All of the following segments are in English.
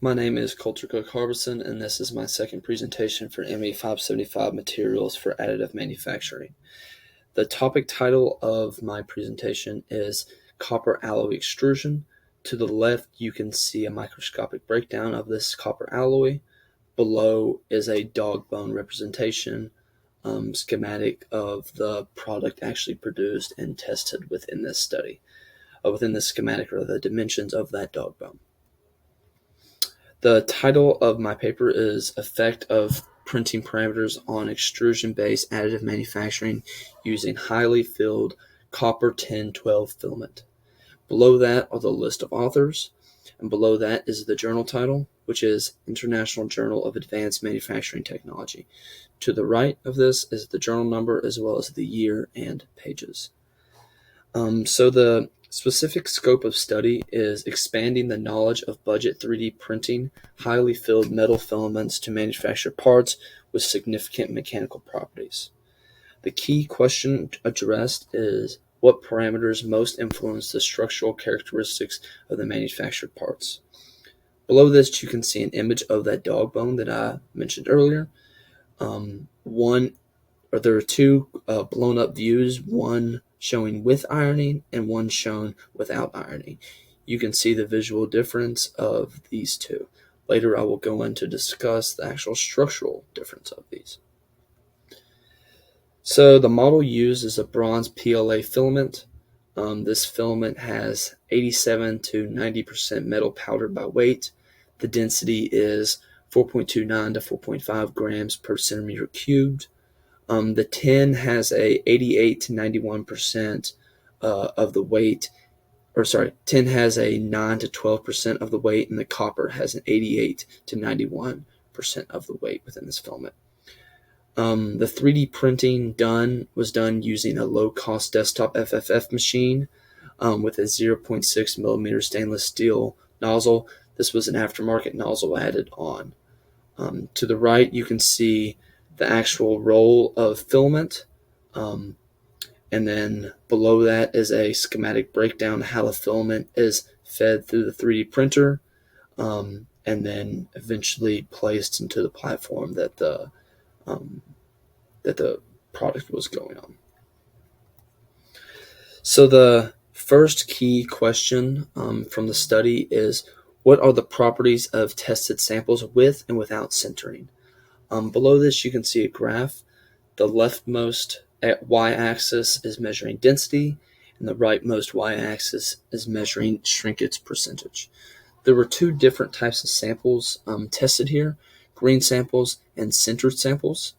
My name is Colter Koch-Harbison, and this is my second presentation for ME 575 Materials for Additive Manufacturing. The topic title of my presentation is Copper Alloy Extrusion. To the left, you can see a microscopic breakdown of this copper alloy. Below is a dog bone representation, schematic of the product actually produced and tested within this study. Within this schematic are the dimensions of that dog bone. The title of my paper is Effect of Printing Parameters on Extrusion-Based Additive Manufacturing Using Highly Filled Copper 1012 Filament. Below that are the list of authors, and below that is the journal title, which is International Journal of Advanced Manufacturing Technology. To the right of this is the journal number as well as the year and pages. So the specific scope of study is expanding the knowledge of budget 3D printing highly filled metal filaments to manufacture parts with significant mechanical properties. The key question addressed is what parameters most influence the structural characteristics of the manufactured parts. Below this, you can see an image of that dog bone that I mentioned earlier. There are two blown up views, one showing with ironing and one shown without ironing. You can see the visual difference of these two. Later I will go in to discuss the actual structural difference of these. So the model used is a bronze PLA filament. This filament has 87 to 90% metal powder by weight. The density is 4.29 to 4.5 grams per centimeter cubed. The tin has a 88 to 91% of the weight, tin has a 9 to 12% of the weight, and the copper has an 88 to 91% of the weight within this filament. The 3D printing was done using a low-cost desktop FFF machine with a 0.6 millimeter stainless steel nozzle. This was an aftermarket nozzle added on. To the right, you can see the actual roll of filament, and then below that is a schematic breakdown of how the filament is fed through the 3D printer, and then eventually placed into the platform that the product was going on. So the first key question from the study is, what are the properties of tested samples with and without sintering? Below this, you can see a graph. The leftmost y-axis is measuring density, and the rightmost y-axis is measuring shrinkage percentage. There were two different types of samples tested here, green samples and sintered samples.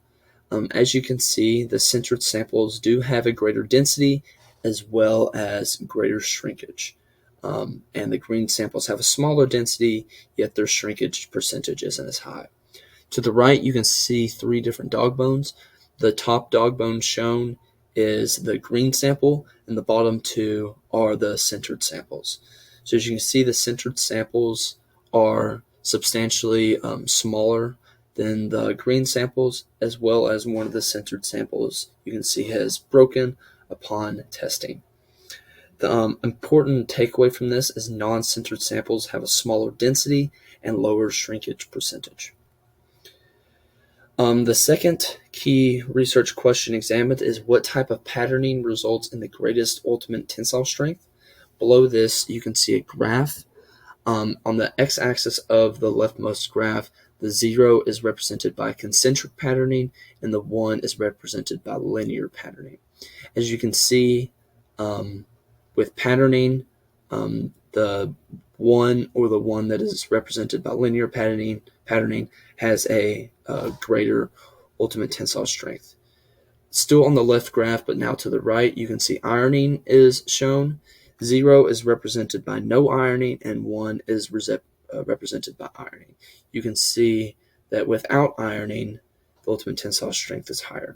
As you can see, the sintered samples do have a greater density as well as greater shrinkage. And the green samples have a smaller density, yet their shrinkage percentage isn't as high. To the right, you can see three different dog bones. The top dog bone shown is the green sample, and the bottom two are the sintered samples. So as you can see, the sintered samples are substantially smaller than the green samples, as well as one of the sintered samples you can see has broken upon testing. The important takeaway from this is non-sintered samples have a smaller density and lower shrinkage percentage. The second key research question examined is what type of patterning results in the greatest ultimate tensile strength. Below this, you can see a graph. On the x-axis of the leftmost graph, the 0 is represented by concentric patterning, and the 1 is represented by linear patterning. As you can see, with patterning, the one that is represented by linear patterning has a greater ultimate tensile strength. Still on the left graph, but now to the right, you can see ironing is shown. 0 is represented by no ironing, and 1 is represented by ironing. You can see that without ironing, the ultimate tensile strength is higher.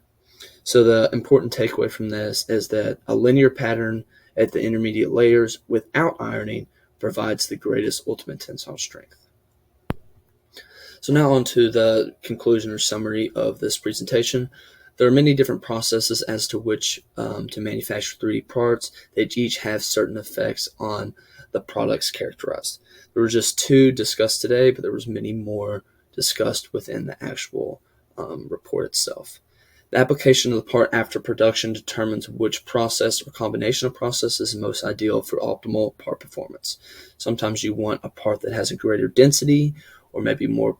So the important takeaway from this is that a linear pattern at the intermediate layers without ironing provides the greatest ultimate tensile strength. So now on to the conclusion or summary of this presentation. There are many different processes as to which to manufacture 3D parts. They each have certain effects on the products characterized. There were just 2 discussed today, but there was many more discussed within the actual report itself. The application of the part after production determines which process or combination of processes is most ideal for optimal part performance. Sometimes you want a part that has a greater density, or maybe more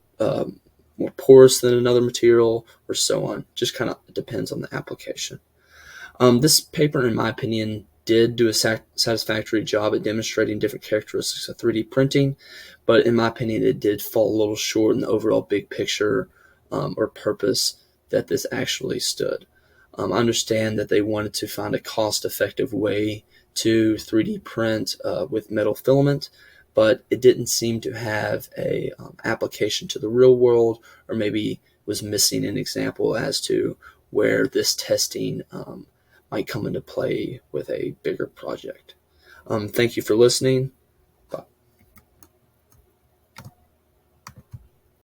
porous than another material, or so on. Just kind of depends on the application. This paper, in my opinion, did do a satisfactory job at demonstrating different characteristics of 3D printing, but in my opinion, it did fall a little short in the overall big picture or purpose that this actually stood. I understand that they wanted to find a cost-effective way to 3D print with metal filament, but it didn't seem to have a application to the real world, or maybe was missing an example as to where this testing might come into play with a bigger project. Thank you for listening.